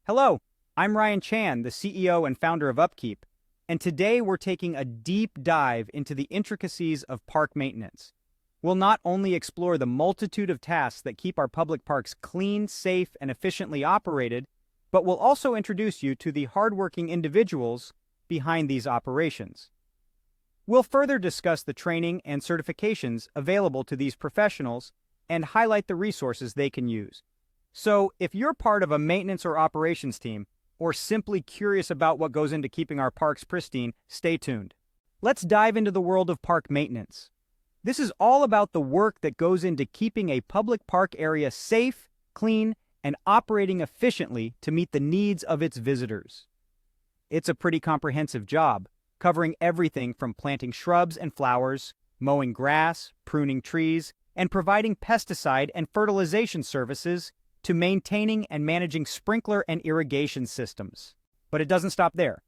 Hello, I'm Ryan Chan, the CEO and founder of UpKeep, and today we're taking a deep dive into the intricacies of park maintenance. We'll not only explore the multitude of tasks that keep our public parks clean, safe, and efficiently operated, but we'll also introduce you to the hardworking individuals behind these operations. We'll further discuss the training and certifications available to these professionals and highlight the resources they can use. So, if you're part of a maintenance or operations team, or simply curious about what goes into keeping our parks pristine, stay tuned. Let's dive into the world of park maintenance. This is all about the work that goes into keeping a public park area safe, clean, and operating efficiently to meet the needs of its visitors. It's a pretty comprehensive job, covering everything from planting shrubs and flowers, mowing grass, pruning trees, and providing pesticide and fertilization services to maintaining and managing sprinkler and irrigation systems. But it doesn't stop there.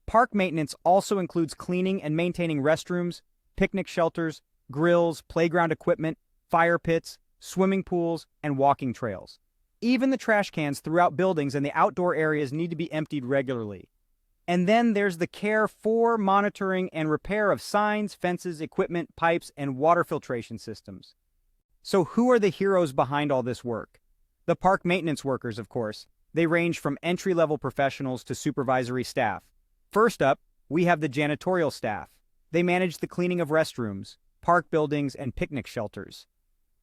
Park maintenance also includes cleaning and maintaining restrooms, picnic shelters, grills, playground equipment, fire pits, swimming pools, and walking trails. Even the trash cans throughout buildings and the outdoor areas need to be emptied regularly. And then there's the care for, monitoring, and repair of signs, fences, equipment, pipes, and water filtration systems. So who are the heroes behind all this work? The park maintenance workers, of course. They range from entry-level professionals to supervisory staff. First up, we have the janitorial staff. They manage the cleaning of restrooms, park buildings, and picnic shelters.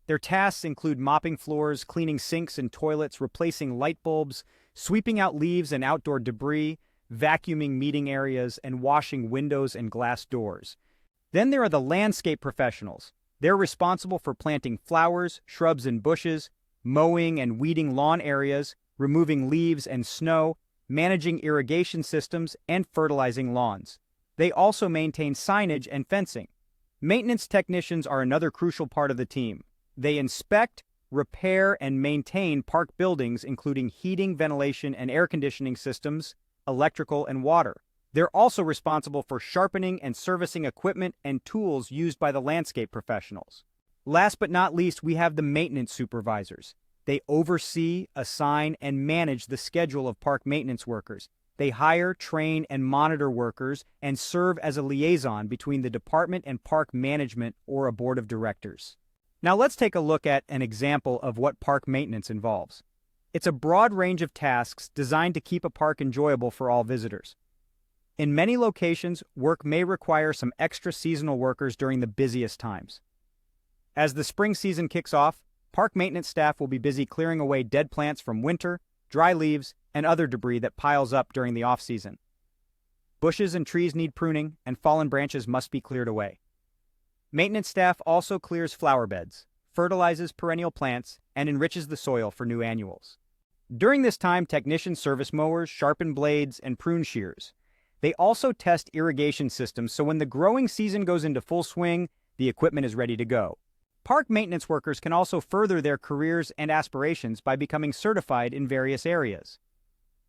Their tasks include mopping floors, cleaning sinks and toilets, replacing light bulbs, sweeping out leaves and outdoor debris, vacuuming meeting areas, and washing windows and glass doors. Then there are the landscape professionals. They're responsible for planting flowers, shrubs, and bushes, mowing and weeding lawn areas, removing leaves and snow, managing irrigation systems, and fertilizing lawns. They also maintain signage and fencing. Maintenance technicians are another crucial part of the team. They inspect, repair, and maintain park buildings, including heating, ventilation, and air conditioning systems, electrical, and water. They're also responsible for sharpening and servicing equipment and tools used by the landscape professionals. Last but not least, we have the maintenance supervisors. They oversee, assign, and manage the schedule of park maintenance workers. They hire, train, and monitor workers and serve as a liaison between the department and park management or a board of directors. Now let's take a look at an example of what park maintenance involves. It's a broad range of tasks designed to keep a park enjoyable for all visitors. In many locations, work may require some extra seasonal workers during the busiest times. As the spring season kicks off, park maintenance staff will be busy clearing away dead plants from winter, dry leaves, and other debris that piles up during the off-season. Bushes and trees need pruning, and fallen branches must be cleared away. Maintenance staff also clears flower beds, fertilizes perennial plants, and enriches the soil for new annuals. During this time, technicians service mowers, sharpen blades, and prune shears. They also test irrigation systems, so when the growing season goes into full swing, the equipment is ready to go. Park maintenance workers can also further their careers and aspirations by becoming certified in various areas.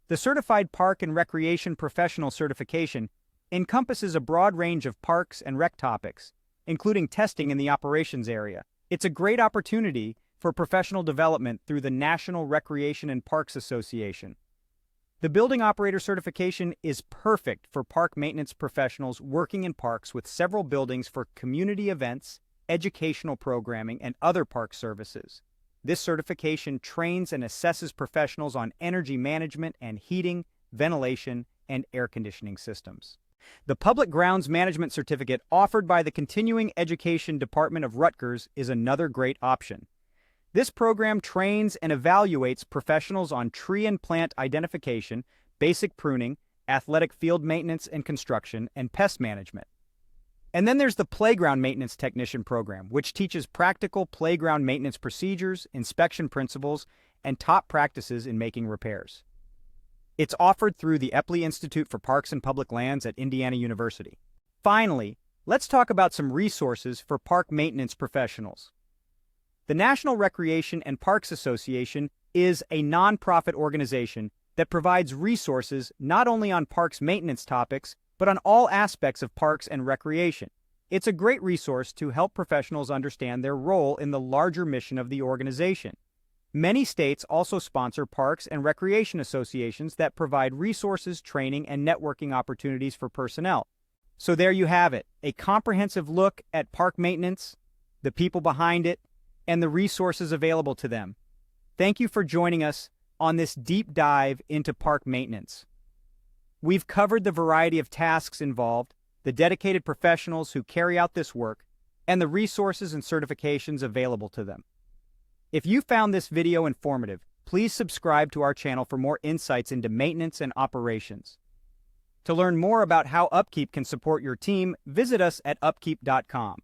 The Certified Park and Recreation Professional Certification encompasses a broad range of parks and rec topics, including testing in the operations area. It's a great opportunity for professional development through the National Recreation and Parks Association. The Building Operator Certification is perfect for park maintenance professionals working in parks with several buildings for community events, educational programming, and other park services. This certification trains and assesses professionals on energy management and heating, ventilation, and air conditioning systems. The Public Grounds Management Certificate offered by the Continuing Education Department of Rutgers is another great option. This program trains and evaluates professionals on tree and plant identification, basic pruning, athletic field maintenance and construction, and pest management. And then there's the Playground Maintenance Technician program, which teaches practical playground maintenance procedures, inspection principles, and top practices in making repairs. It's offered through the Epley Institute for Parks and Public Lands at Indiana University. Finally, let's talk about some resources for park maintenance professionals. The National Recreation and Parks Association is a nonprofit organization that provides resources not only on parks maintenance topics, but on all aspects of parks and recreation. It's a great resource to help professionals understand their role in the larger mission of the organization. Many states also sponsor parks and recreation associations that provide resources, training, and networking opportunities for personnel. So there you have it, a comprehensive look at park maintenance, the people behind it, and the resources available to them. Thank you for joining us on this deep dive into park maintenance. We've covered the variety of tasks involved, the dedicated professionals who carry out this work, and the resources and certifications available to them. If you found this video informative, please subscribe to our channel for more insights into maintenance and operations. To learn more about how UpKeep can support your team, visit us at upkeep.com.